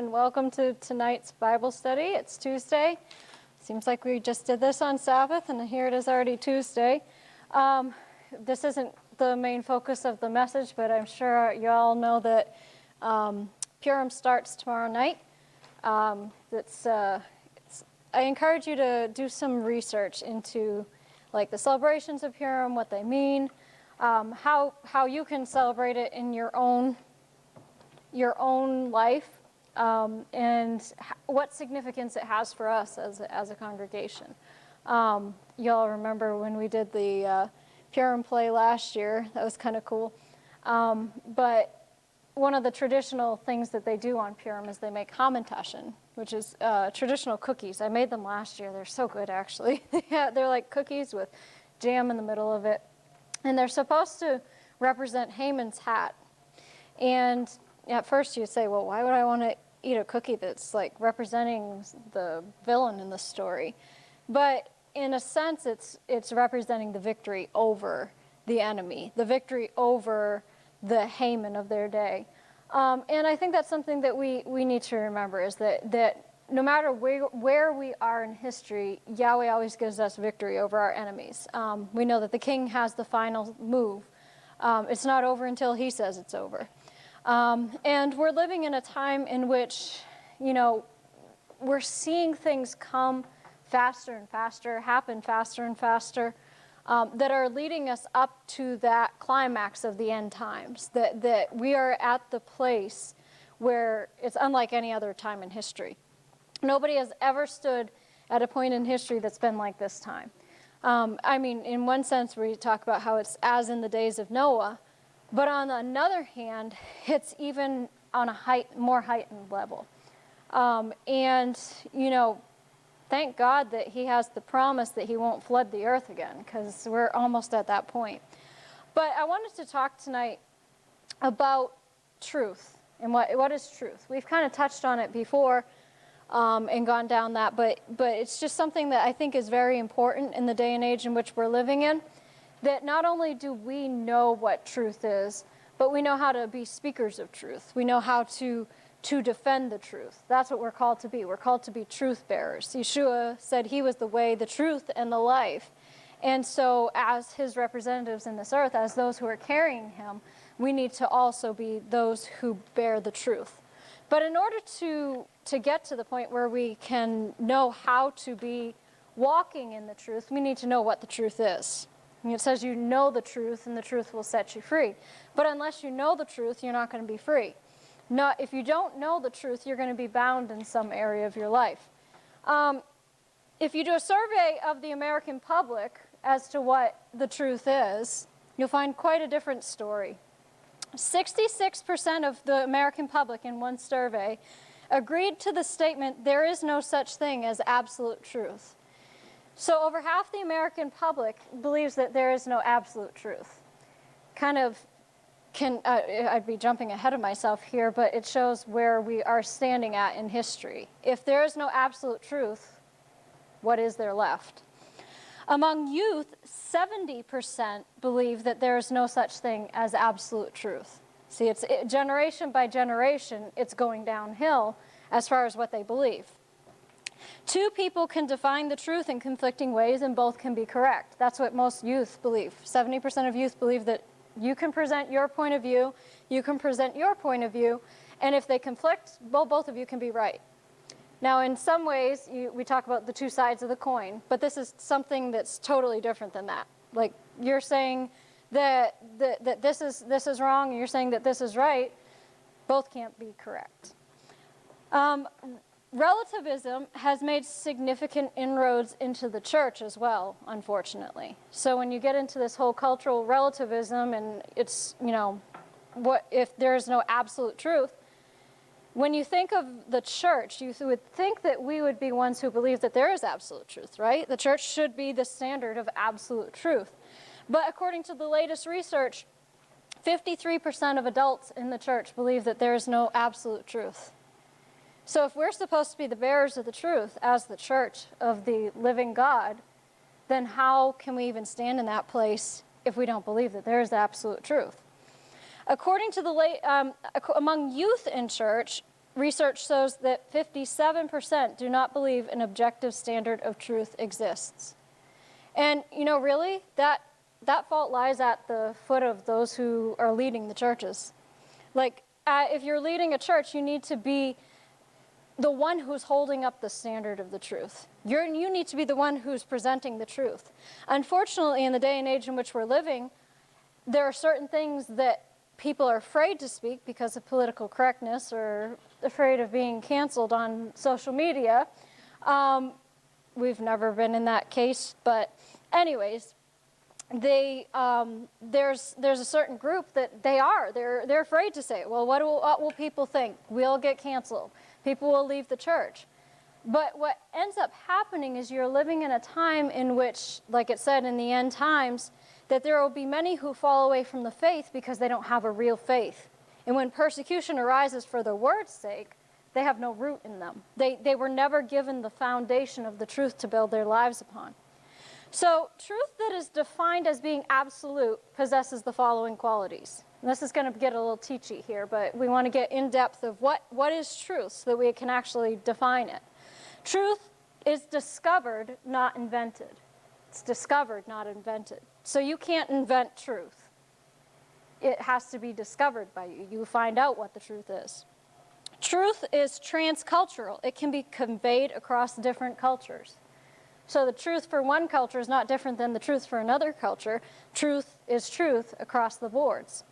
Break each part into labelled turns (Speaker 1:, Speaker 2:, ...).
Speaker 1: and welcome to tonight's Bible study. It's Tuesday. Seems like we just did this on Sabbath, and here it is already Tuesday. This isn't the main focus of the message, but I'm sure you all know that Purim starts tomorrow night. I encourage you to do some research into like the celebrations of Purim, what they mean, how you can celebrate it in your own life, and what significance it has for us as a congregation. Y'all remember when we did the Purim play last year? That was kind of cool. But one of the traditional things that they do on Purim is they make hamantaschen, which is traditional cookies. I made them last year. They're so good, actually. They're like cookies with jam in the middle of it. And they're supposed to represent Haman's hat. And at first you say, well, why would I want to eat a cookie that's like representing the villain in the story? But in a sense, it's representing the victory over the enemy, the victory over the Haman of their day. And I think that's something that we need to remember, is that no matter where we are in history, Yahweh always gives us victory over our enemies. We know that the king has the final move. It's not over until he says it's over. And we're living in a time in which, we're seeing things come faster and faster, happen faster and faster, that are leading us up to that climax of the end times, that we are at the place where it's unlike any other time in history. Nobody has ever stood at a point in history that's been like this time. In one sense, we talk about how it's as in the days of Noah, but on another hand, it's even on a more heightened level. Thank God that he has the promise that he won't flood the earth again, because we're almost at that point. But I wanted to talk tonight about truth and what is truth. We've kind of touched on it before and gone down that, but it's just something that I think is very important in the day and age in which we're living in. That not only do we know what truth is, but we know how to be speakers of truth. We know how to defend the truth. That's what we're called to be. We're called to be truth bearers. Yeshua said he was the way, the truth, and the life. And so as his representatives in this earth, as those who are carrying him, we need to also be those who bear the truth. But in order to get to the point where we can know how to be walking in the truth, we need to know what the truth is. It says you know the truth, and the truth will set you free. But unless you know the truth, you're not going to be free. If you don't know the truth, you're going to be bound in some area of your life. If you do a survey of the American public as to what the truth is, you'll find quite a different story. 66% of the American public in one survey agreed to the statement, there is no such thing as absolute truth. So over half the American public believes that there is no absolute truth. I'd be jumping ahead of myself here, but it shows where we are standing at in history. If there is no absolute truth, what is there left? Among youth, 70% believe that there is no such thing as absolute truth. See, it's generation by generation, it's going downhill as far as what they believe. Two people can define the truth in conflicting ways, and both can be correct. That's what most youth believe. 70% of youth believe that you can present your point of view, you can present your point of view, and if they conflict, both of you can be right. Now, in some ways, we talk about the two sides of the coin, but this is something that's totally different than that. Like, you're saying that this is wrong, and you're saying that this is right. Both can't be correct. Relativism has made significant inroads into the church as well, unfortunately. So when you get into this whole cultural relativism and it's, what if there is no absolute truth, when you think of the church, you would think that we would be ones who believe that there is absolute truth, right? The church should be the standard of absolute truth. But according to the latest research, 53% of adults in the church believe that there is no absolute truth. So if we're supposed to be the bearers of the truth as the church of the living God, then how can we even stand in that place if we don't believe that there is absolute truth? According to among youth in church, research shows that 57% do not believe an objective standard of truth exists. And, really, that fault lies at the foot of those who are leading the churches. Like, if you're leading a church, you need to be the one who's holding up the standard of the truth. You need to be the one who's presenting the truth. Unfortunately, in the day and age in which we're living, there are certain things that people are afraid to speak because of political correctness or afraid of being canceled on social media. We've never been in that case, but anyways, there's a certain group that they're afraid to say it. Well, what will people think? We'll get canceled. People will leave the church. But what ends up happening is you're living in a time in which, like it said in the end times, that there will be many who fall away from the faith because they don't have a real faith. And when persecution arises for the word's sake, they have no root in them. They were never given the foundation of the truth to build their lives upon. So truth that is defined as being absolute possesses the following qualities. And this is going to get a little teachy here, but we want to get in depth of what is truth so that we can actually define it. Truth is discovered, not invented. It's discovered, not invented. So you can't invent truth. It has to be discovered by you. You find out what the truth is. Truth is transcultural. It can be conveyed across different cultures. So the truth for one culture is not different than the truth for another culture. Truth is truth across the boards.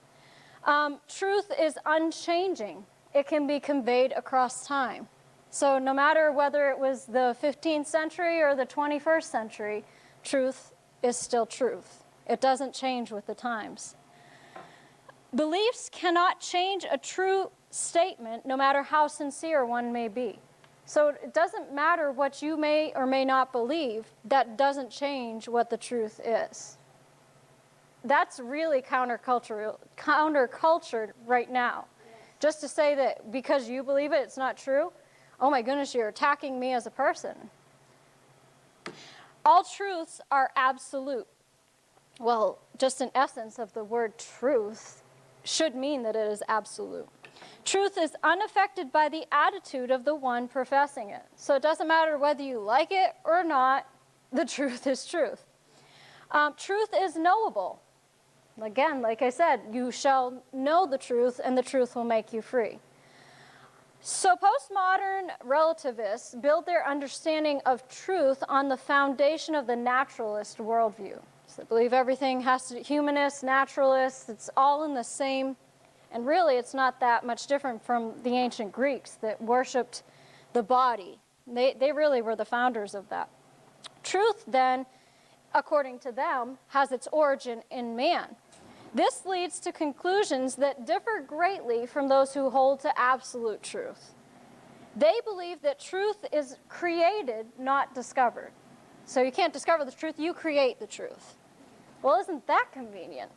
Speaker 1: Truth is unchanging. It can be conveyed across time. So no matter whether it was the 15th century or the 21st century, truth is still truth. It doesn't change with the times. Beliefs cannot change a true statement, no matter how sincere one may be. So it doesn't matter what you may or may not believe, that doesn't change what the truth is. That's really countercultured right now. Yes. Just to say that because you believe it, it's not true, oh my goodness, you're attacking me as a person. All truths are absolute. Well, just an essence of the word truth should mean that it is absolute. Truth is unaffected by the attitude of the one professing it. So it doesn't matter whether you like it or not, the truth is truth. Truth is knowable. Again, like I said, you shall know the truth, and the truth will make you free. So postmodern relativists build their understanding of truth on the foundation of the naturalist worldview. So they believe everything has to be humanist, naturalist, it's all in the same. And really, it's not that much different from the ancient Greeks that worshipped the body. They really were the founders of that. Truth, then, according to them, has its origin in man. This leads to conclusions that differ greatly from those who hold to absolute truth. They believe that truth is created, not discovered. So you can't discover the truth, you create the truth. Well, isn't that convenient?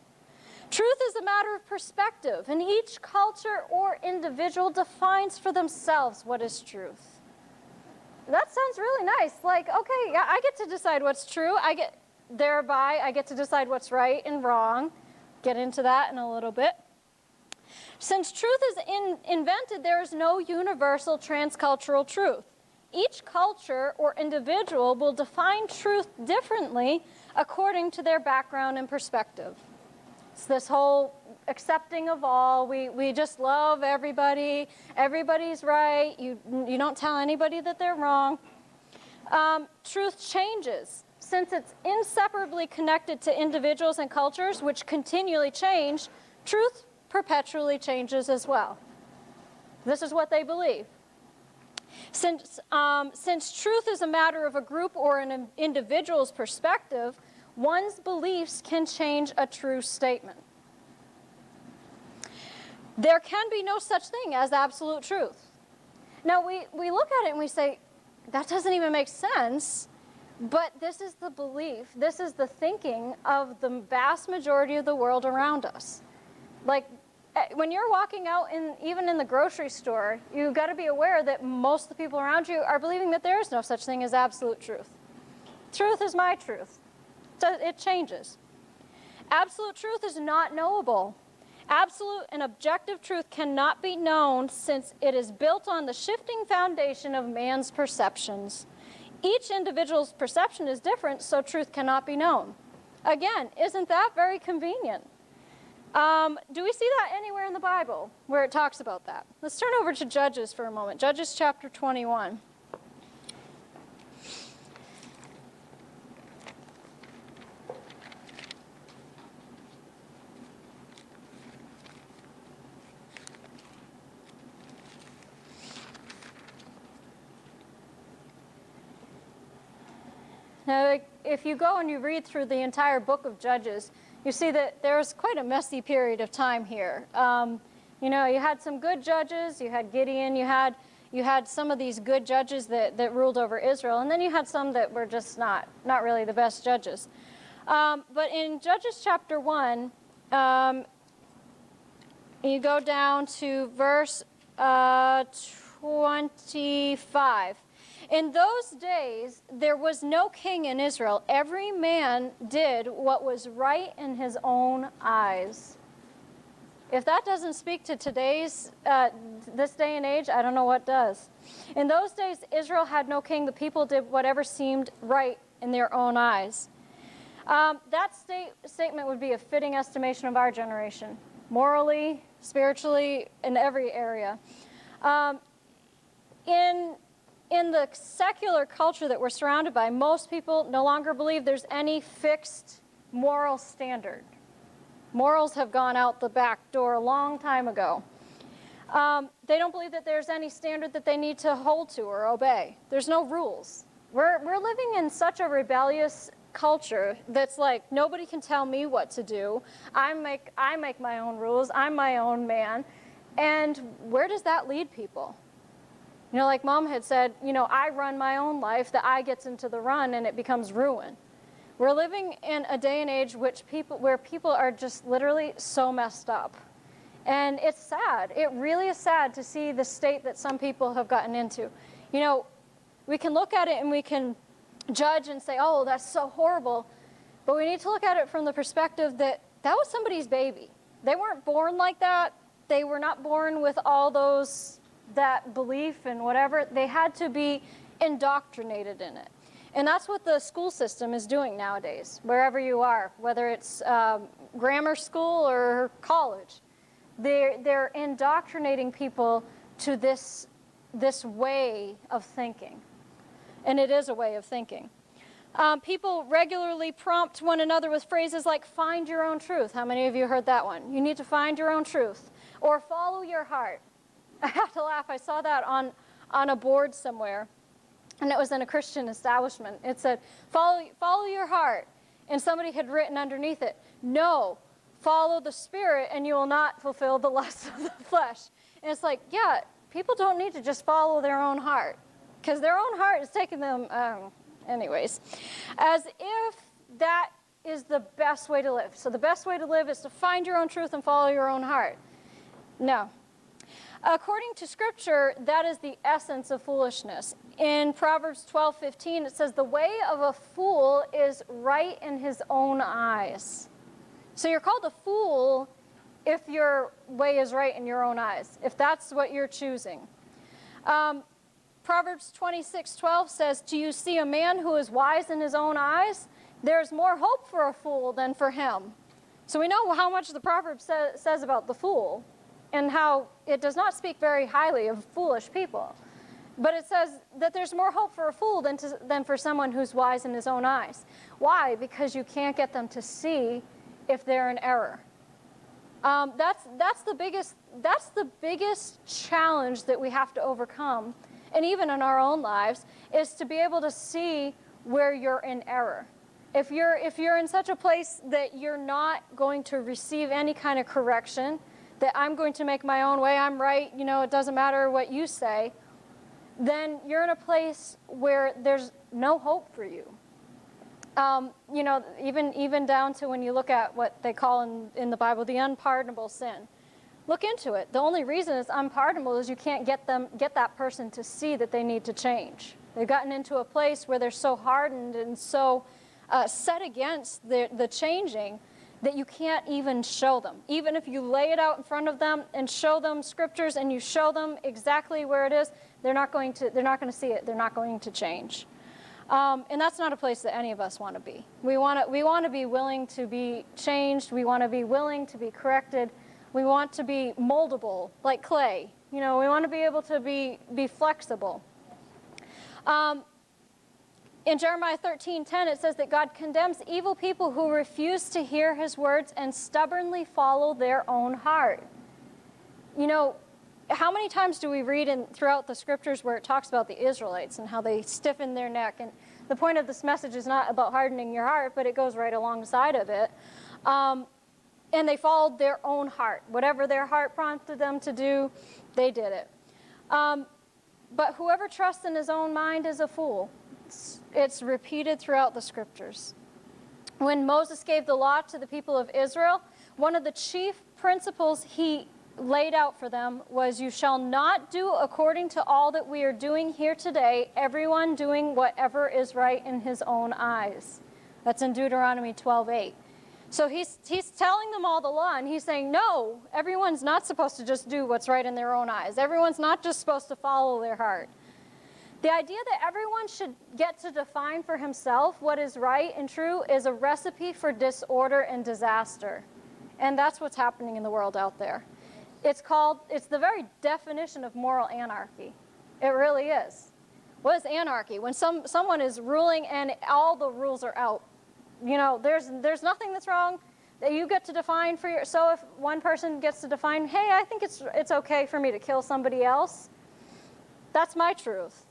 Speaker 1: Truth is a matter of perspective, and each culture or individual defines for themselves what is truth. That sounds really nice. Like, okay, yeah, I get to decide what's true. I get to decide what's right and wrong. Get into that in a little bit. Since truth is invented, there is no universal transcultural truth. Each culture or individual will define truth differently according to their background and perspective. It's this whole accepting of all. We just love everybody. Everybody's right. You don't tell anybody that they're wrong. Truth changes. Since it's inseparably connected to individuals and cultures, which continually change, truth perpetually changes as well. This is what they believe. Since truth is a matter of a group or an individual's perspective, one's beliefs can change a true statement. There can be no such thing as absolute truth. Now, we look at it and we say, that doesn't even make sense, but this is the belief, this is the thinking of the vast majority of the world around us. Like, when you're walking out, even in the grocery store, you've got to be aware that most of the people around you are believing that there is no such thing as absolute truth. Truth is my truth. So it changes. Absolute truth is not knowable. Absolute and objective truth cannot be known since it is built on the shifting foundation of man's perceptions. Each individual's perception is different, so truth cannot be known. Again, isn't that very convenient? Do we see that anywhere in the Bible where it talks about that? Let's turn over to Judges for a moment. Judges chapter 21. Now, if you go and you read through the entire book of Judges, you see that there's quite a messy period of time here. You know, you had some good judges, you had Gideon, you had some of these good judges that ruled over Israel, and then you had some that were just not really the best judges. But in Judges chapter 1, you go down to verse 25. In those days, there was no king in Israel. Every man did what was right in his own eyes. If that doesn't speak to today's, this day and age, I don't know what does. In those days, Israel had no king. The people did whatever seemed right in their own eyes. That statement would be a fitting estimation of our generation, morally, spiritually, in every area. In the secular culture that we're surrounded by, most people no longer believe there's any fixed moral standard. Morals have gone out the back door a long time ago. They don't believe that there's any standard that they need to hold to or obey. There's no rules. We're living in such a rebellious culture that's like, nobody can tell me what to do. I make my own rules. I'm my own man. And where does that lead people? You know, like Mom had said, you know, I run my own life, the I gets into the run, and it becomes ruin. We're living in a day and age where people are just literally so messed up. And it's sad. It really is sad to see the state that some people have gotten into. You know, we can look at it and we can judge and say, oh, that's so horrible. But we need to look at it from the perspective that that was somebody's baby. They weren't born like that. They were not born with all that belief and whatever. They had to be indoctrinated in it. And that's what the school system is doing nowadays, wherever you are, whether it's grammar school or college. They're indoctrinating people to this way of thinking. And it is a way of thinking. People regularly prompt one another with phrases like, find your own truth. How many of you heard that one? You need to find your own truth. Or follow your heart. I have to laugh. I saw that on a board somewhere, and it was in a Christian establishment. It said, follow your heart. And somebody had written underneath it, no, follow the Spirit, and you will not fulfill the lusts of the flesh. And it's like, yeah, people don't need to just follow their own heart, because their own heart is taking them, anyways. As if that is the best way to live. So the best way to live is to find your own truth and follow your own heart. No. According to Scripture, that is the essence of foolishness. In Proverbs 12:15, it says, the way of a fool is right in his own eyes. So you're called a fool if your way is right in your own eyes, if that's what you're choosing. Proverbs 26:12 says, do you see a man who is wise in his own eyes? There's more hope for a fool than for him. So we know how much the proverb says about the fool, and how it does not speak very highly of foolish people. But it says that there's more hope for a fool than for someone who's wise in his own eyes. Why? Because you can't get them to see if they're in error. That's the biggest challenge that we have to overcome, and even in our own lives, is to be able to see where you're in error. If you're in such a place that you're not going to receive any kind of correction, that I'm going to make my own way, I'm right, you know, it doesn't matter what you say, then you're in a place where there's no hope for you. You know, even down to when you look at what they call in the Bible the unpardonable sin. Look into it. The only reason it's unpardonable is you can't get that person to see that they need to change. They've gotten into a place where they're so hardened and so set against the changing that you can't even show them. Even if you lay it out in front of them and show them scriptures and you show them exactly where it is, they're not going to see it. They're not going to change. And that's not a place that any of us want to be. We want to be willing to be changed. We want to be willing to be corrected. We want to be moldable, like clay. We want to be able to be flexible. In Jeremiah 13:10, it says that God condemns evil people who refuse to hear his words and stubbornly follow their own heart. How many times do we read throughout the scriptures where it talks about the Israelites and how they stiffen their neck? And the point of this message is not about hardening your heart, but it goes right alongside of it. And they followed their own heart. Whatever their heart prompted them to do, they did it. But whoever trusts in his own mind is a fool. It's repeated throughout the scriptures. When Moses gave the law to the people of Israel, one of the chief principles he laid out for them was, you shall not do according to all that we are doing here today, everyone doing whatever is right in his own eyes. That's in Deuteronomy 12:8. So he's telling them all the law, and he's saying, no, everyone's not supposed to just do what's right in their own eyes. Everyone's not just supposed to follow their heart. The idea that everyone should get to define for himself what is right and true is a recipe for disorder and disaster. And that's what's happening in the world out there. It's the very definition of moral anarchy. It really is. What is anarchy? When someone is ruling and all the rules are out. There's nothing that's wrong that you get to define for your. So if one person gets to define, hey, I think it's okay for me to kill somebody else, that's my truth.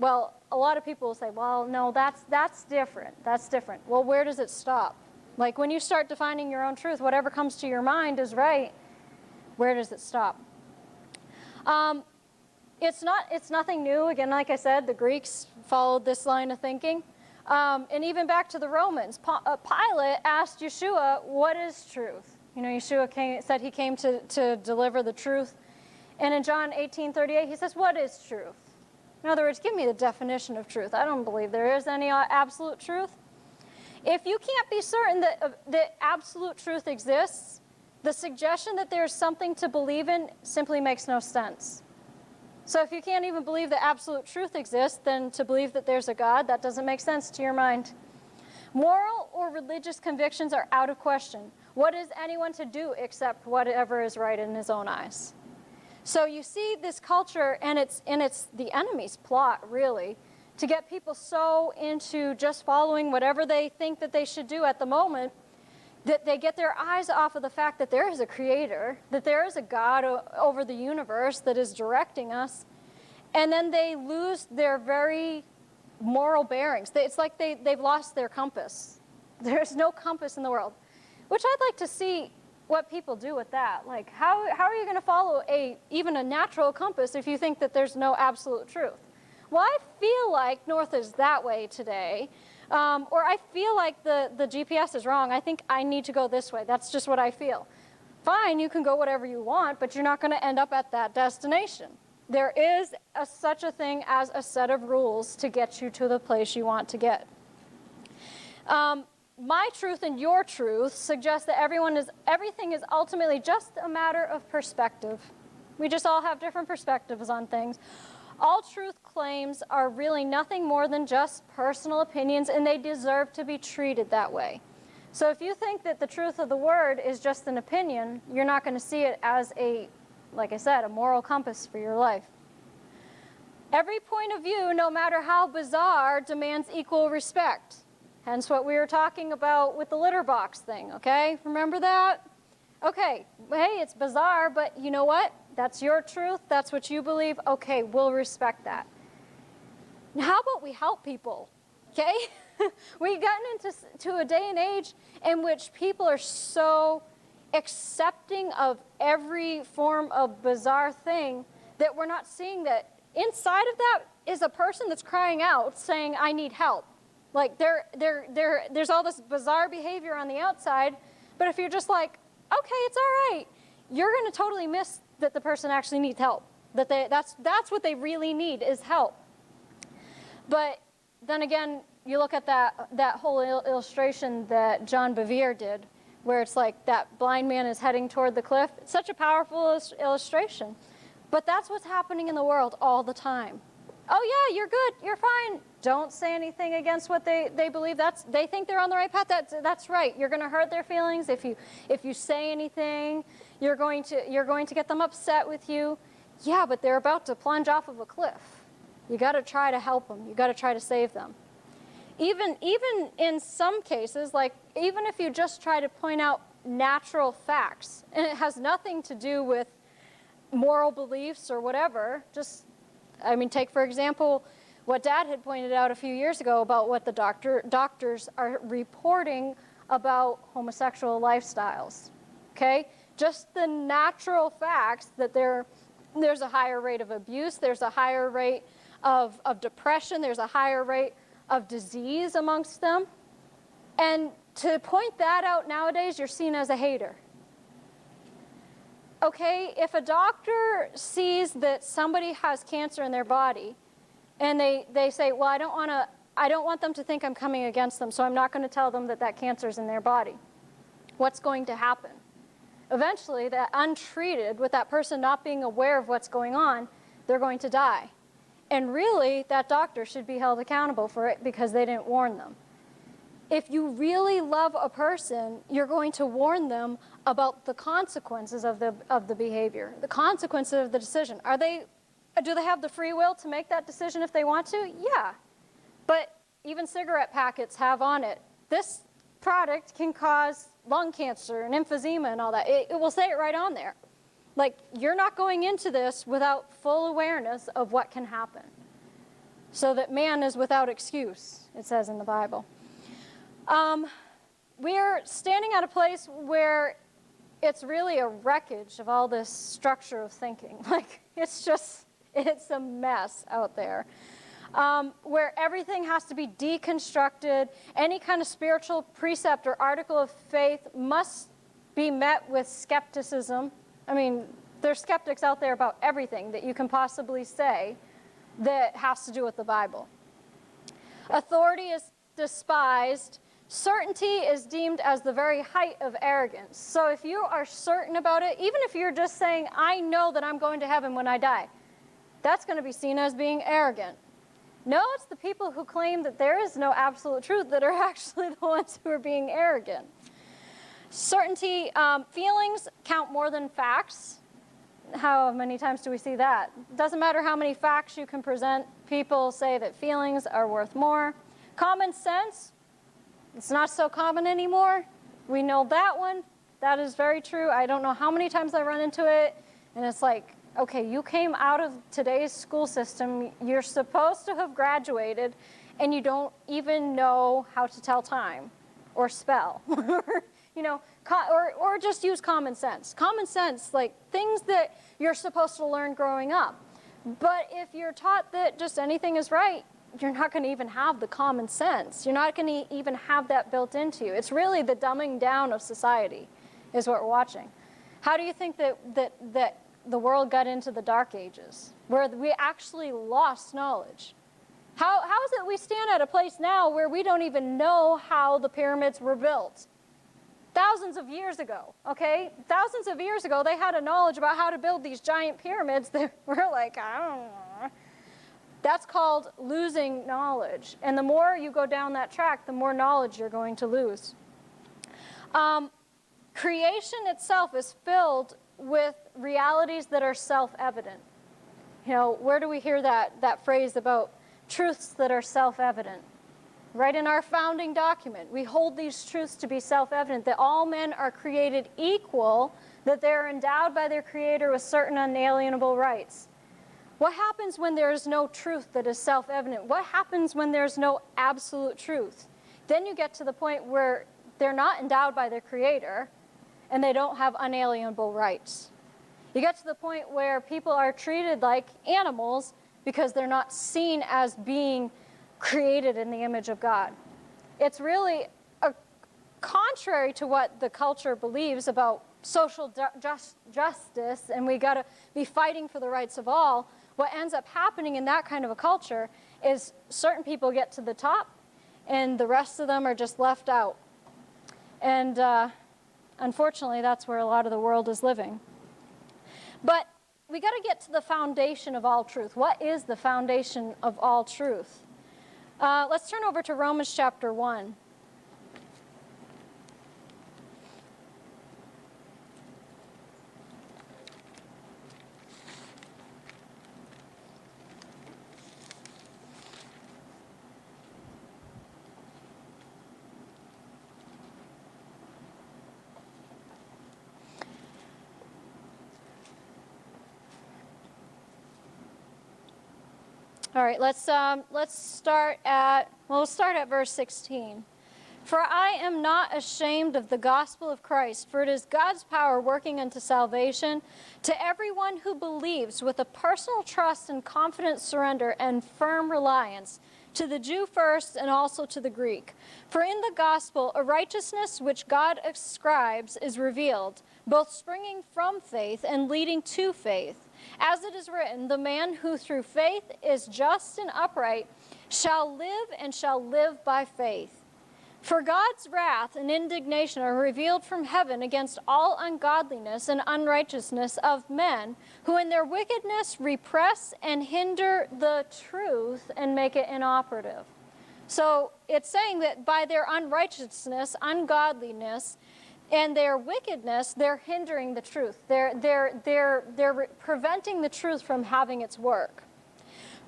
Speaker 1: Well, a lot of people will say, well, no, that's different. That's different. Well, where does it stop? Like when you start defining your own truth, whatever comes to your mind is right. Where does it stop? It's nothing new. Again, like I said, the Greeks followed this line of thinking. And even back to the Romans, Pilate asked Yeshua, what is truth? Yeshua said he came to deliver the truth. And in John 18:38, he says, what is truth? In other words, give me the definition of truth. I don't believe there is any absolute truth. If you can't be certain that absolute truth exists, the suggestion that there's something to believe in simply makes no sense. So if you can't even believe that absolute truth exists, then to believe that there's a God, that doesn't make sense to your mind. Moral or religious convictions are out of question. What is anyone to do except whatever is right in his own eyes? So you see this culture, and it's the enemy's plot, really, to get people so into just following whatever they think that they should do at the moment, that they get their eyes off of the fact that there is a creator, that there is a God over the universe that is directing us, and then they lose their very moral bearings. It's like they've lost their compass. There's no compass in the world, which I'd like to see what people do with that. Like, how are you going to follow even a natural compass if you think that there's no absolute truth? Well, I feel like north is that way today. Or I feel like the GPS is wrong. I think I need to go this way. That's just what I feel. Fine, you can go whatever you want, but you're not going to end up at that destination. There is such a thing as a set of rules to get you to the place you want to get. My truth and your truth suggest that everything is ultimately just a matter of perspective. We just all have different perspectives on things. All truth claims are really nothing more than just personal opinions, and they deserve to be treated that way. So if you think that the truth of the word is just an opinion, you're not going to see it as like I said, a moral compass for your life. Every point of view, no matter how bizarre, demands equal respect. Hence what we were talking about with the litter box thing, okay? Remember that? Okay, hey, it's bizarre, but you know what? That's your truth. That's what you believe. Okay, we'll respect that. Now, how about we help people, okay? We've gotten into a day and age in which people are so accepting of every form of bizarre thing that we're not seeing that inside of that is a person that's crying out saying, I need help. Like there's all this bizarre behavior on the outside, but if you're just like, okay, it's all right, you're going to totally miss that the person actually needs help. That's what they really need is help. But then again, you look at that whole illustration that John Bevere did, where it's like that blind man is heading toward the cliff. It's such a powerful illustration. But that's what's happening in the world all the time. Oh yeah, you're good, you're fine. Don't say anything against what they believe. They think they're on the right path. That's right. You're going to hurt their feelings if you say anything. You're going to get them upset with you. Yeah, but they're about to plunge off of a cliff. You got to try to help them. You got to try to save them. Even in some cases, like even if you just try to point out natural facts, and it has nothing to do with moral beliefs or whatever, just, I mean, take for example what Dad had pointed out a few years ago about what the doctors are reporting about homosexual lifestyles, okay? Just the natural facts that there's a higher rate of abuse, there's a higher rate of depression, there's a higher rate of disease amongst them. And to point that out nowadays, you're seen as a hater. Okay, if a doctor sees that somebody has cancer in their body, and they say, well, I don't want them to think I'm coming against them, so I'm not going to tell them that cancer's in their body. What's going to happen? Eventually, that untreated, with that person not being aware of what's going on, they're going to die. And really, that doctor should be held accountable for it because they didn't warn them. If you really love a person, you're going to warn them about the consequences of the behavior, the consequences of the decision. Do they have the free will to make that decision if they want to? Yeah. But even cigarette packets have on it, this product can cause lung cancer and emphysema and all that. It will say it right on there. Like, you're not going into this without full awareness of what can happen. So that man is without excuse, it says in the Bible. We're standing at a place where it's really a wreckage of all this structure of thinking. Like, it's a mess out there. Where everything has to be deconstructed. Any kind of spiritual precept or article of faith must be met with skepticism. I mean, there's skeptics out there about everything that you can possibly say that has to do with the Bible. Authority is despised. Certainty is deemed as the very height of arrogance. So if you are certain about it, even if you're just saying, I know that I'm going to heaven when I die, that's going to be seen as being arrogant. No, it's the people who claim that there is no absolute truth that are actually the ones who are being arrogant. Certainty, feelings count more than facts. How many times do we see that? Doesn't matter how many facts you can present, people say that feelings are worth more. Common sense, it's not so common anymore. We know that one. That is very true. I don't know how many times I run into it, and it's like, okay, you came out of today's school system, you're supposed to have graduated, and you don't even know how to tell time or spell. You know, or just use common sense. Common sense, like things that you're supposed to learn growing up. But if you're taught that just anything is right, you're not going to even have the common sense. You're not going to even have that built into you. It's really the dumbing down of society is what we're watching. How do you think that the world got into the Dark Ages, where we actually lost knowledge? How is it we stand at a place now where we don't even know how the pyramids were built? Thousands of years ago, okay? Thousands of years ago, they had a knowledge about how to build these giant pyramids that we're like, I don't know. That's called losing knowledge. And the more you go down that track, the more knowledge you're going to lose. Creation itself is filled with realities that are self-evident. You know, where do we hear that phrase about truths that are self-evident? Right in our founding document, we hold these truths to be self-evident, that all men are created equal, that they're endowed by their Creator with certain unalienable rights. What happens when there is no truth that is self-evident? What happens when there's no absolute truth? Then you get to the point where they're not endowed by their Creator, and they don't have unalienable rights. You get to the point where people are treated like animals because they're not seen as being created in the image of God. It's really contrary to what the culture believes about social justice, and we got to be fighting for the rights of all. What ends up happening in that kind of a culture is certain people get to the top, and the rest of them are just left out. And Unfortunately, that's where a lot of the world is living. But we got to get to the foundation of all truth. What is the foundation of all truth? Let's turn over to Romans chapter 1. All right, let's start at, well, we'll start at verse 16. For I am not ashamed of the gospel of Christ, for it is God's power working unto salvation to everyone who believes, with a personal trust and confident surrender and firm reliance, to the Jew first and also to the Greek. For in the gospel a righteousness which God ascribes is revealed, both springing from faith and leading to faith. As it is written, the man who through faith is just and upright shall live and shall live by faith. For God's wrath and indignation are revealed from heaven against all ungodliness and unrighteousness of men, who in their wickedness repress and hinder the truth and make it inoperative. So it's saying that by their unrighteousness, ungodliness, and their wickedness, they're hindering the truth. They're preventing the truth from having its work.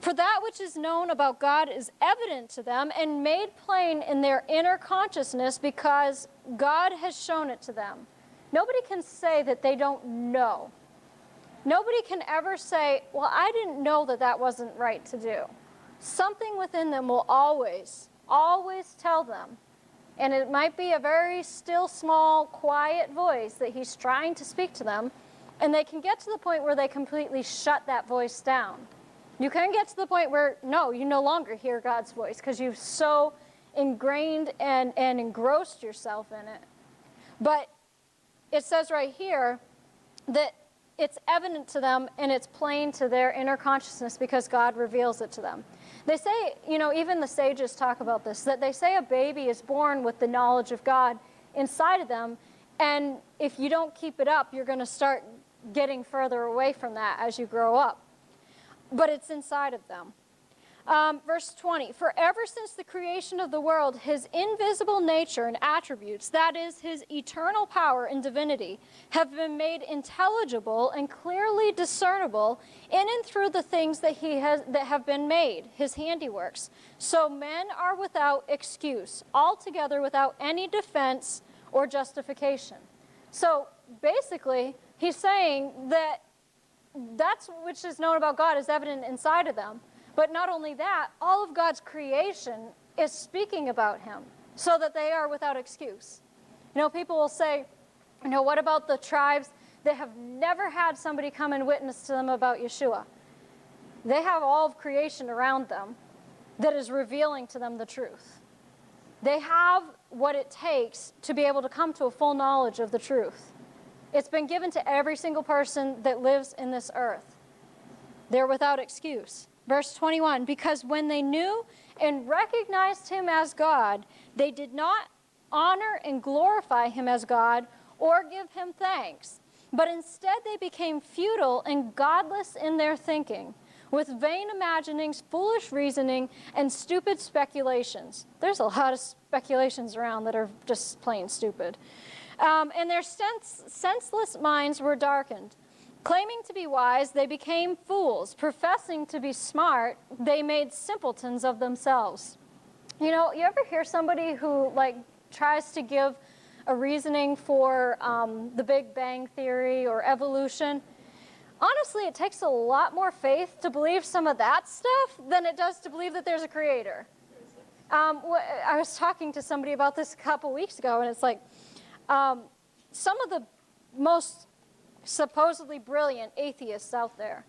Speaker 1: For that which is known about God is evident to them and made plain in their inner consciousness, because God has shown it to them. Nobody can say that they don't know. Nobody can ever say, well, I didn't know that that wasn't right to do. Something within them will always tell them. And it might be a very still, small, quiet voice that he's trying to speak to them. And they can get to the point where they completely shut that voice down. You can get to the point where, no, you no longer hear God's voice because you've so ingrained and engrossed yourself in it. But it says right here that it's evident to them and it's plain to their inner consciousness because God reveals it to them. They say, even the sages talk about this, that they say a baby is born with the knowledge of God inside of them, and if you don't keep it up, you're going to start getting further away from that as you grow up. But it's inside of them. Verse 20, for ever since the creation of the world, his invisible nature and attributes, that is, his eternal power and divinity, have been made intelligible and clearly discernible in and through the things that have been made, his handiworks. So men are without excuse, altogether without any defense or justification. So basically, he's saying that which is known about God is evident inside of them. But not only that, all of God's creation is speaking about him so that they are without excuse. People will say, what about the tribes that have never had somebody come and witness to them about Yeshua? They have all of creation around them that is revealing to them the truth. They have what it takes to be able to come to a full knowledge of the truth. It's been given to every single person that lives in this earth. They're without excuse. Verse 21, because when they knew and recognized him as God, they did not honor and glorify him as God or give him thanks, but instead they became futile and godless in their thinking, with vain imaginings, foolish reasoning, and stupid speculations. There's a lot of speculations around that are just plain stupid. And their senseless minds were darkened. Claiming to be wise, they became fools. Professing to be smart, they made simpletons of themselves. You ever hear somebody who tries to give a reasoning for the Big Bang Theory or evolution? Honestly, it takes a lot more faith to believe some of that stuff than it does to believe that there's a creator. I was talking to somebody about this a couple weeks ago, and it's like some of the most supposedly brilliant atheists out there,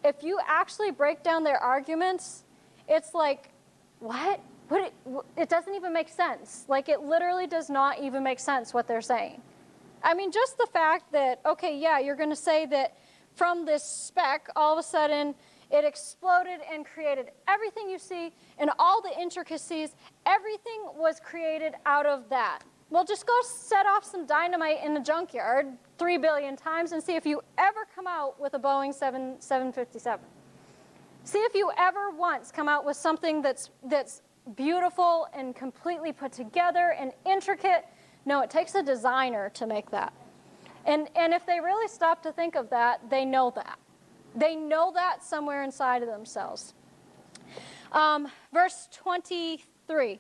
Speaker 1: if you actually break down their arguments, it's like, what? It doesn't even make sense. It literally does not even make sense what they're saying. I mean, just the fact that, okay, yeah, you're going to say that from this speck, all of a sudden, it exploded and created everything you see and all the intricacies. Everything was created out of that. Well, just go set off some dynamite in the junkyard 3 billion times and see if you ever come out with a Boeing 757. See if you ever once come out with something that's beautiful and completely put together and intricate. No, it takes a designer to make that. And if they really stop to think of that, they know that. They know that somewhere inside of themselves. Verse 23.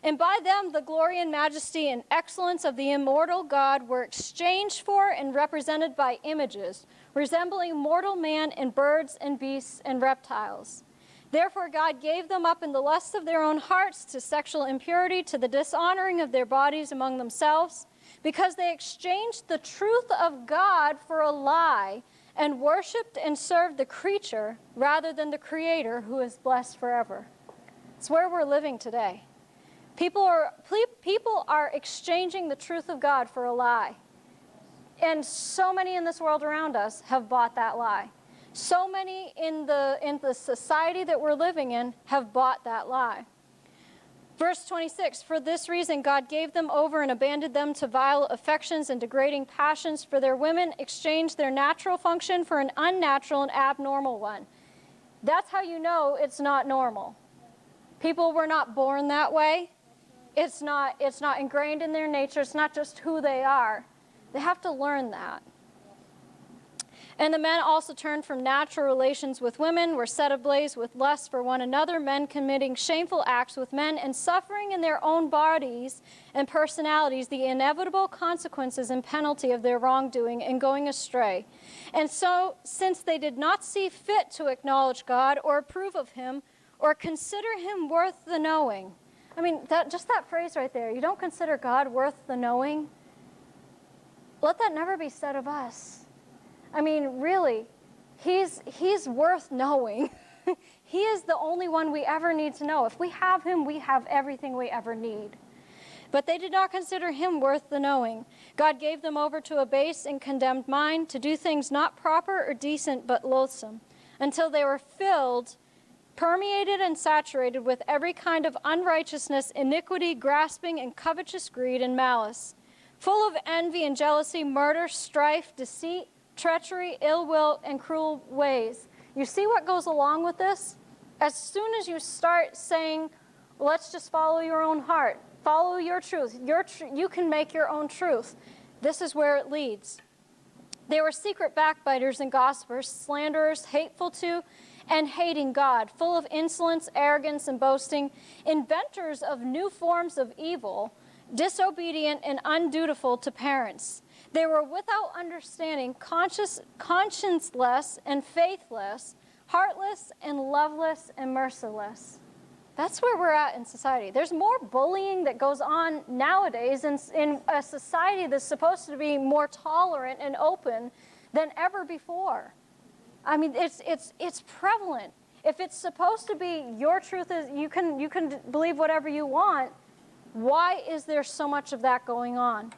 Speaker 1: And by them the glory and majesty and excellence of the immortal God were exchanged for and represented by images, resembling mortal man and birds and beasts and reptiles. Therefore God gave them up in the lust of their own hearts to sexual impurity, to the dishonoring of their bodies among themselves, because they exchanged the truth of God for a lie, and worshipped and served the creature rather than the Creator, who is blessed forever. It's where we're living today. People are exchanging the truth of God for a lie. And so many in this world around us have bought that lie. So many in the society that we're living in have bought that lie. Verse 26, for this reason God gave them over and abandoned them to vile affections and degrading passions, for their women exchanged their natural function for an unnatural and abnormal one. That's how you know it's not normal. People were not born that way. It's not ingrained in their nature. It's not just who they are. They have to learn that. And the men also turned from natural relations with women, were set ablaze with lust for one another, men committing shameful acts with men, and suffering in their own bodies and personalities the inevitable consequences and penalty of their wrongdoing and going astray. And so, since they did not see fit to acknowledge God or approve of him or consider him worth the knowing. I mean, just that phrase right there, you don't consider God worth the knowing. Let that never be said of us. I mean, really, he's worth knowing. He is the only one we ever need to know. If we have him, we have everything we ever need. But they did not consider him worth the knowing. God gave them over to a base and condemned mind, to do things not proper or decent, but loathsome, until they were filled, permeated and saturated with every kind of unrighteousness, iniquity, grasping, and covetous greed and malice, full of envy and jealousy, murder, strife, deceit, treachery, ill will, and cruel ways. You see what goes along with this? As soon as you start saying, let's just follow your own heart, follow your truth, you can make your own truth, this is where it leads. They were secret backbiters and gossipers, slanderers, hateful to and hating God, full of insolence, arrogance, and boasting, inventors of new forms of evil, disobedient and undutiful to parents. They were without understanding, conscienceless and faithless, heartless and loveless and merciless. That's where we're at in society. There's more bullying that goes on nowadays in a society that's supposed to be more tolerant and open than ever before. I mean, it's prevalent. If it's supposed to be your truth, is you can believe whatever you want, why is there so much of that going on?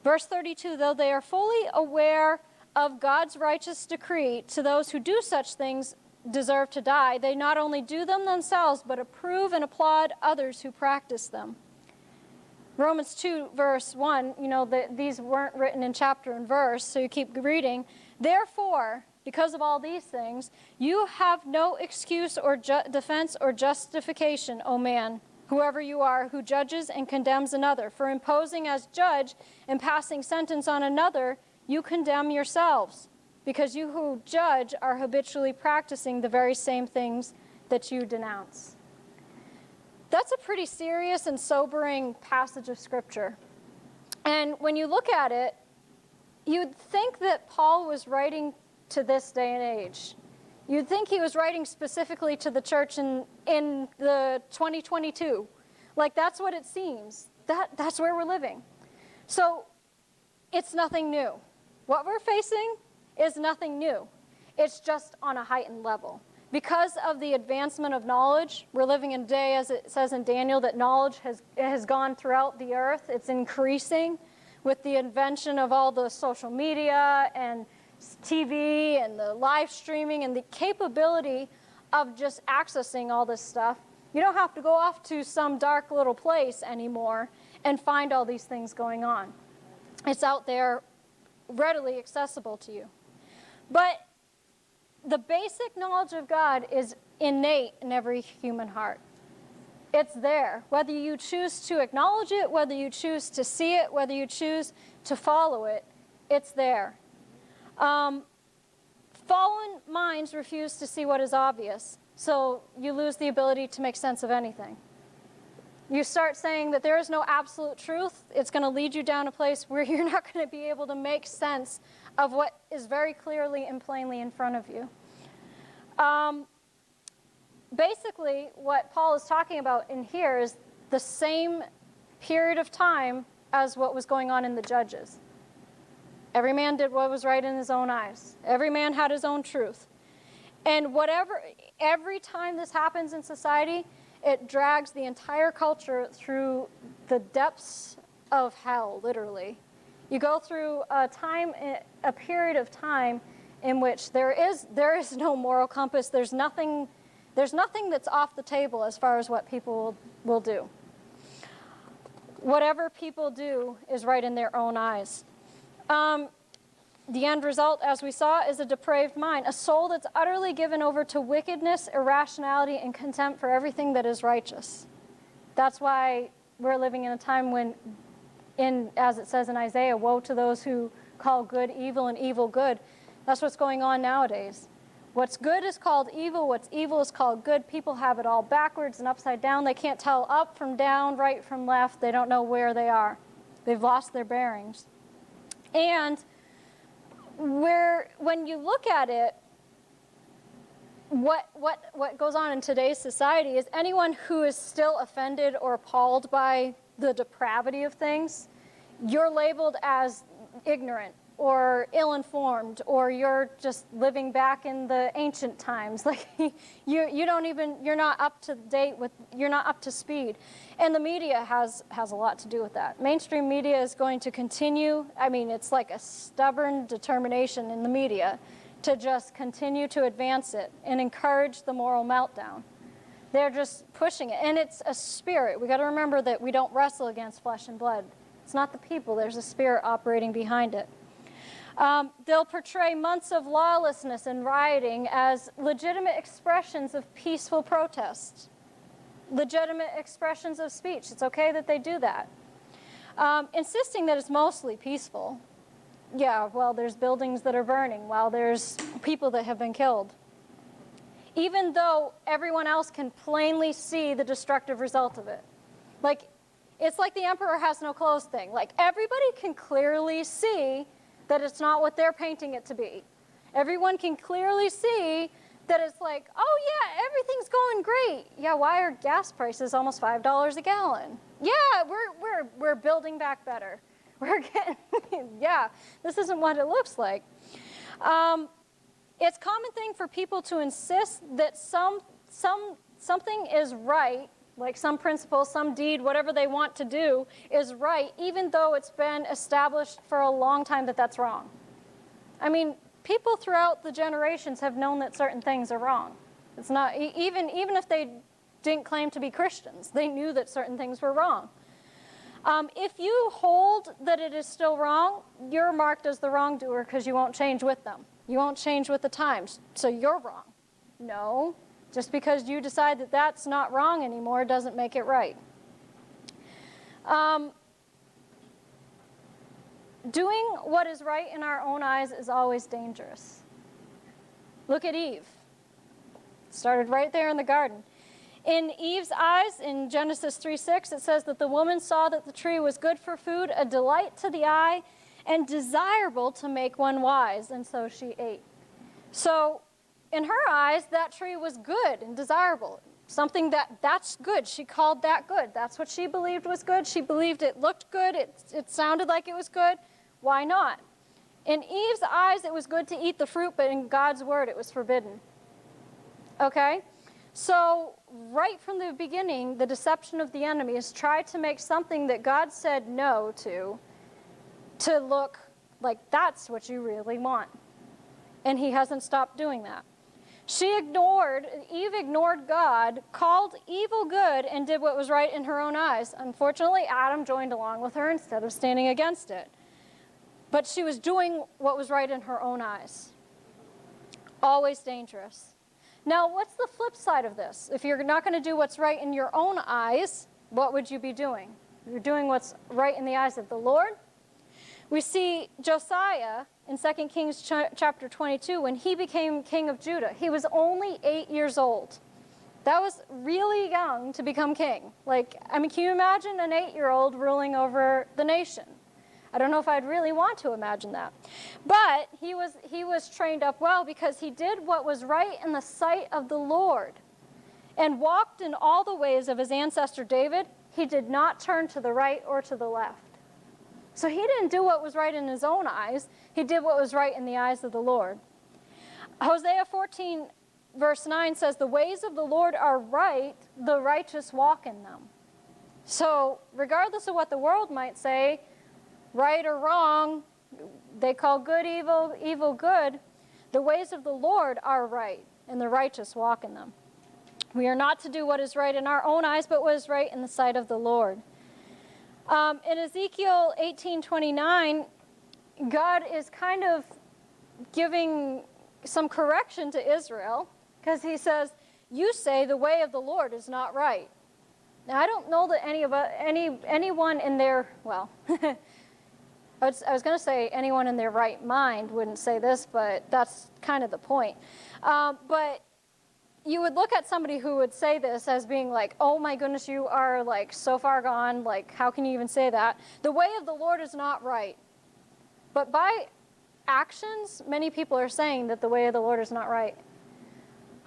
Speaker 1: Verse 32, though they are fully aware of God's righteous decree to those who do such things deserve to die, they not only do them themselves, but approve and applaud others who practice them. Romans 2, verse 1, these weren't written in chapter and verse, so you keep reading. Therefore, because of all these things, you have no excuse or defense or justification, O man, whoever you are, who judges and condemns another. For imposing as judge and passing sentence on another, you condemn yourselves, because you who judge are habitually practicing the very same things that you denounce. That's a pretty serious and sobering passage of Scripture. And when you look at it, you'd think that Paul was writing to this day and age. You'd think he was writing specifically to the church in the 2022. Like, that's what it seems. That's where we're living. So it's nothing new. What we're facing is nothing new. It's just on a heightened level. Because of the advancement of knowledge, we're living in a day, as it says in Daniel, that knowledge has gone throughout the earth. It's increasing with the invention of all the social media and TV and the live streaming and the capability of just accessing all this stuff. You don't have to go off to some dark little place anymore and find all these things going on. It's out there, readily accessible to you. But the basic knowledge of God is innate in every human heart. It's there. Whether you choose to acknowledge it, whether you choose to see it, whether you choose to follow it, it's there. Fallen minds refuse to see what is obvious, so you lose the ability to make sense of anything. You start saying that there is no absolute truth, it's going to lead you down a place where you're not going to be able to make sense of what is very clearly and plainly in front of you. Basically, what Paul is talking about in here is the same period of time as what was going on in the Judges. Every man did what was right in his own eyes. Every man had his own truth. And every time this happens in society, it drags the entire culture through the depths of hell, literally. You go through a period of time in which there is no moral compass. There's nothing that's off the table as far as what people will do. Whatever people do is right in their own eyes. The end result, as we saw, is a depraved mind, a soul that's utterly given over to wickedness, irrationality, and contempt for everything that is righteous. That's why we're living in a time when, as it says in Isaiah, woe to those who call good evil and evil good. That's what's going on nowadays. What's good is called evil. What's evil is called good. People have it all backwards and upside down. They can't tell up from down, right from left. They don't know where they are. They've lost their bearings. And when you look at it, what goes on in today's society is anyone who is still offended or appalled by the depravity of things, you're labeled as ignorant or ill-informed, or you're just living back in the ancient times. Like you're not up to date with, you're not up to speed. And the media has a lot to do with that. Mainstream media is going to continue, it's like a stubborn determination in the media to just continue to advance it and encourage the moral meltdown. They're just pushing it, and it's a spirit. We got to remember that we don't wrestle against flesh and blood. It's not the people, there's a spirit operating behind it. They'll portray months of lawlessness and rioting as legitimate expressions of peaceful protest, legitimate expressions of speech. It's okay that they do that. Insisting that it's mostly peaceful. Yeah, well, there's buildings that are burning, while there's people that have been killed. Even though everyone else can plainly see the destructive result of it. It's like the emperor has no clothes thing. Everybody can clearly see that it's not what they're painting it to be. Everyone can clearly see that it's like, oh yeah, everything's going great. Yeah, why are gas prices almost $5 a gallon? Yeah, we're building back better. We're getting, yeah, this isn't what it looks like. It's a common thing for people to insist that something is right, like some principle, some deed, whatever they want to do is right, even though it's been established for a long time that that's wrong. People throughout the generations have known that certain things are wrong. It's not, even if they didn't claim to be Christians, they knew that certain things were wrong. If you hold that it is still wrong, you're marked as the wrongdoer because you won't change with them. You won't change with the times, so you're wrong. No. Just because you decide that that's not wrong anymore doesn't make it right. Doing what is right in our own eyes is always dangerous. Look at Eve. It started right there in the garden. In Eve's eyes, in Genesis 3:6, it says that the woman saw that the tree was good for food, a delight to the eye, and desirable to make one wise, and so she ate. So, in her eyes, that tree was good and desirable. Something that's good. She called that good. That's what she believed was good. She believed it looked good. It sounded like it was good. Why not? In Eve's eyes, it was good to eat the fruit, but in God's word, it was forbidden. Okay? So, right from the beginning, the deception of the enemy is try to make something that God said no to look like that's what you really want. And he hasn't stopped doing that. Eve ignored God, called evil good, and did what was right in her own eyes. Unfortunately, Adam joined along with her instead of standing against it. But she was doing what was right in her own eyes. Always dangerous. Now, what's the flip side of this? If you're not going to do what's right in your own eyes, what would you be doing? You're doing what's right in the eyes of the Lord. We see Josiah in 2 Kings chapter 22, when he became king of Judah. He was only 8 years old. That was really young to become king. Can you imagine an 8-year-old ruling over the nation? I don't know if I'd really want to imagine that. But he was trained up well because he did what was right in the sight of the Lord and walked in all the ways of his ancestor David. He did not turn to the right or to the left. So he didn't do what was right in his own eyes. He did what was right in the eyes of the Lord. Hosea 14, verse 9 says, "The ways of the Lord are right, the righteous walk in them." So regardless of what the world might say, right or wrong, they call good evil, evil good, the ways of the Lord are right, and the righteous walk in them. We are not to do what is right in our own eyes, but what is right in the sight of the Lord. In Ezekiel 18:29, God is kind of giving some correction to Israel because he says, "You say the way of the Lord is not right." Now, I don't know that anyone in their, well, I was going to say anyone in their right mind wouldn't say this, but that's kind of the point. But you would look at somebody who would say this as being like, "Oh my goodness, you are so far gone, how can you even say that? The way of the Lord is not right." But by actions, many people are saying that the way of the Lord is not right.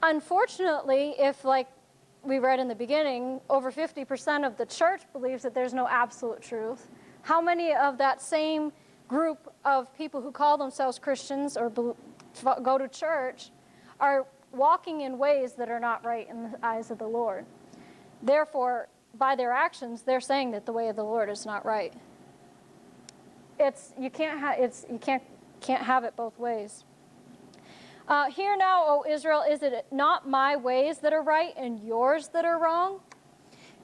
Speaker 1: Unfortunately, if we read in the beginning, over 50% of the church believes that there's no absolute truth, how many of that same group of people who call themselves Christians or go to church are walking in ways that are not right in the eyes of the Lord? Therefore, by their actions, they're saying that the way of the Lord is not right. You can't have it both ways. "Hear now, O Israel, is it not my ways that are right and yours that are wrong?"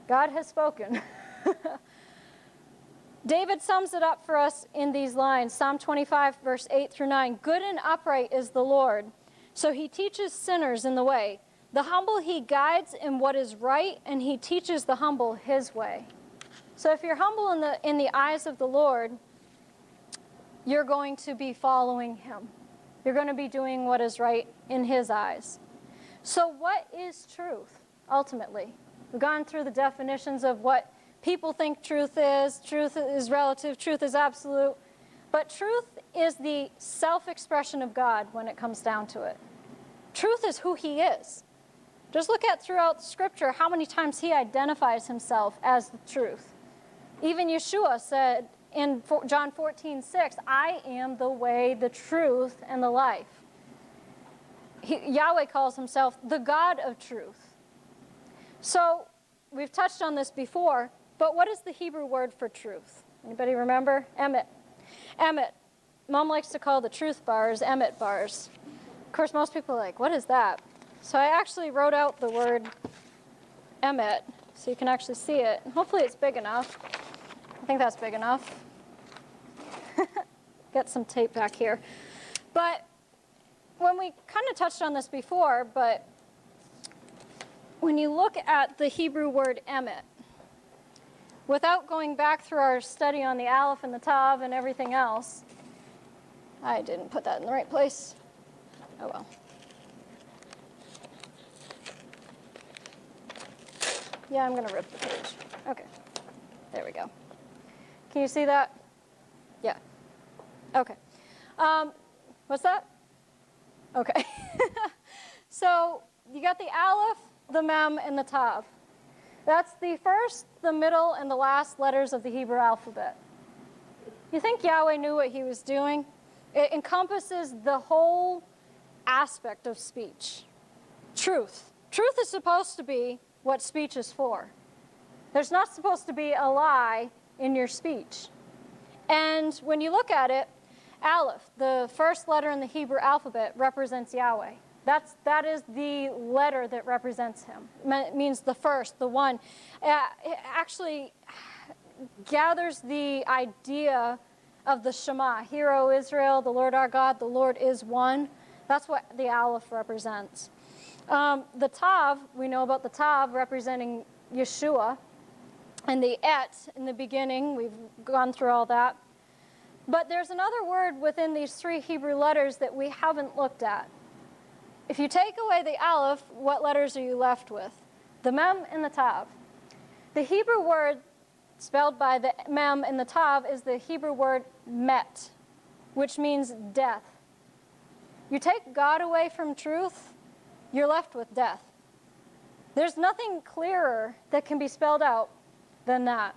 Speaker 1: God has spoken. David sums it up for us in these lines. Psalm 25, verse 8 through 9. "Good and upright is the Lord, so he teaches sinners in the way. The humble he guides in what is right, and he teaches the humble his way." So if you're humble in the eyes of the Lord, you're going to be following him. You're going to be doing what is right in his eyes. So what is truth, ultimately? We've gone through the definitions of what people think truth is. Truth is relative. Truth is absolute. But truth is the self-expression of God when it comes down to it. Truth is who he is. Just look at throughout Scripture how many times he identifies himself as the truth. Even Yeshua said in John 14:6, "I am the way, the truth, and the life." Yahweh calls himself the God of truth. So we've touched on this before, but what is the Hebrew word for truth? Anybody remember? Emet. Emet. Mom likes to call the truth bars emet bars. Of course, most people are like, "What is that?" So I actually wrote out the word emet so you can actually see it. And hopefully it's big enough. I think that's big enough. Get some tape back here. But when we kind of touched on this before, but when you look at the Hebrew word emet, without going back through our study on the Aleph and the Tav and everything else, I didn't put that in the right place. Oh well. Yeah, I'm going to rip the page. Okay. There we go. Can you see that? Yeah. Okay. What's that? Okay. So you got the Aleph, the Mem, and the Tav. That's the first, the middle, and the last letters of the Hebrew alphabet. You think Yahweh knew what he was doing? It encompasses the whole aspect of speech. Truth. Truth is supposed to be what speech is for. There's not supposed to be a lie in your speech. And when you look at it, Aleph, the first letter in the Hebrew alphabet, represents Yahweh. That is the letter that represents him. It means the first, the one. It actually gathers the idea of the Shema. Hear, O Israel, the Lord our God, the Lord is one. That's what the Aleph represents. The Tav, we know about the Tav representing Yeshua. And the Et in the beginning, we've gone through all that. But there's another word within these three Hebrew letters that we haven't looked at. If you take away the Aleph, what letters are you left with? The Mem and the Tav. The Hebrew word spelled by the Mem and the Tav is the Hebrew word Met, which means death. You take God away from truth, you're left with death. There's nothing clearer that can be spelled out than that.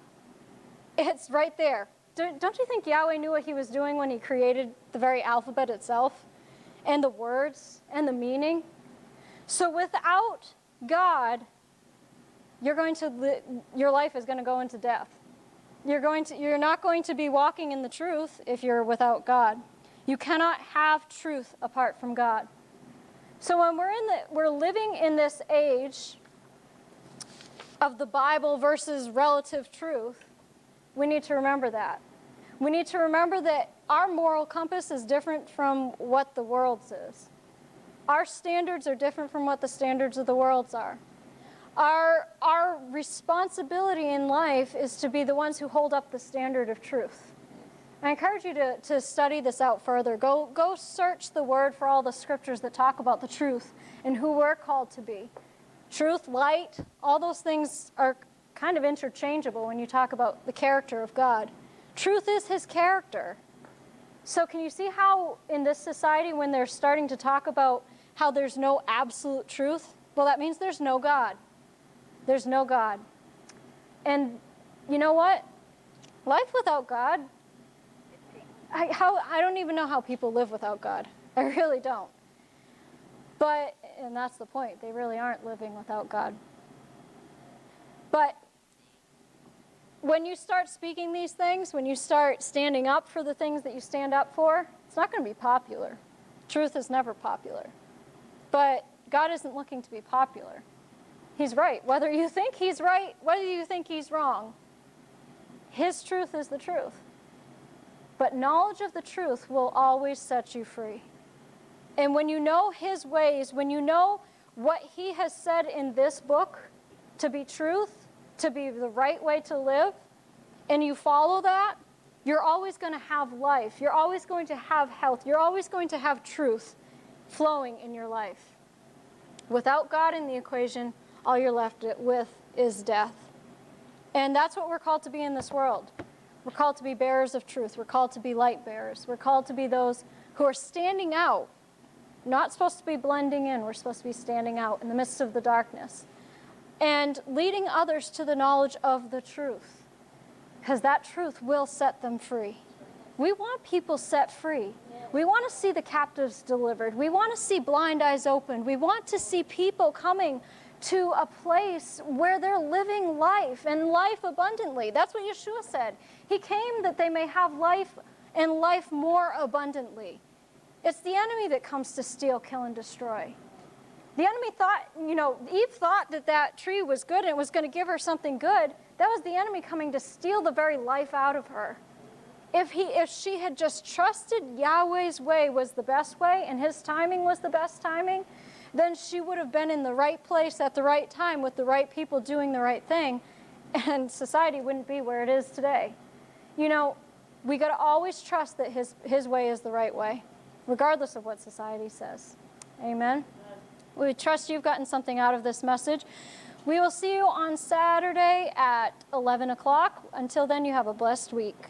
Speaker 1: It's right there. Don't you think Yahweh knew what he was doing when he created the very alphabet itself and the words and the meaning? So without God, your life is going to go into death. You're not going to be walking in the truth if you're without God. You cannot have truth apart from God. So when we're living in this age of the Bible versus relative truth, we need to remember that. We need to remember that our moral compass is different from what the world's is. Our standards are different from what the standards of the world's are. Our responsibility in life is to be the ones who hold up the standard of truth. I encourage you to study this out further. Go search the word for all the scriptures that talk about the truth and who we're called to be. Truth, light, all those things are kind of interchangeable when you talk about the character of God. Truth is his character. So can you see how in this society when they're starting to talk about how there's no absolute truth? Well, that means there's no God. There's no God. And you know what? Life without God, I don't even know how people live without God. I really don't. And that's the point. They really aren't living without God. But when you start speaking these things, when you start standing up for the things that you stand up for, it's not going to be popular. Truth is never popular. But God isn't looking to be popular. He's right. Whether you think he's right, whether you think he's wrong, his truth is the truth. But knowledge of the truth will always set you free. And when you know his ways, when you know what he has said in this book to be truth, to be the right way to live, and you follow that, you're always going to have life. You're always going to have health. You're always going to have truth flowing in your life. Without God in the equation, all you're left with is death. And that's what we're called to be in this world. We're called to be bearers of truth. We're called to be light bearers. We're called to be those who are standing out. Not supposed to be blending in. We're supposed to be standing out in the midst of the darkness. And leading others to the knowledge of the truth. Because that truth will set them free. We want people set free. We want to see the captives delivered. We want to see blind eyes opened. We want to see people coming to a place where they're living life and life abundantly. That's what Yeshua said. He came that they may have life and life more abundantly. It's the enemy that comes to steal, kill, and destroy. The enemy thought, Eve thought that tree was good and it was going to give her something good. That was the enemy coming to steal the very life out of her. If she had just trusted Yahweh's way was the best way and his timing was the best timing, then she would have been in the right place at the right time with the right people doing the right thing, and society wouldn't be where it is today. We got to always trust that his way is the right way, regardless of what society says. Amen? We trust you've gotten something out of this message. We will see you on Saturday at 11 o'clock. Until then, you have a blessed week.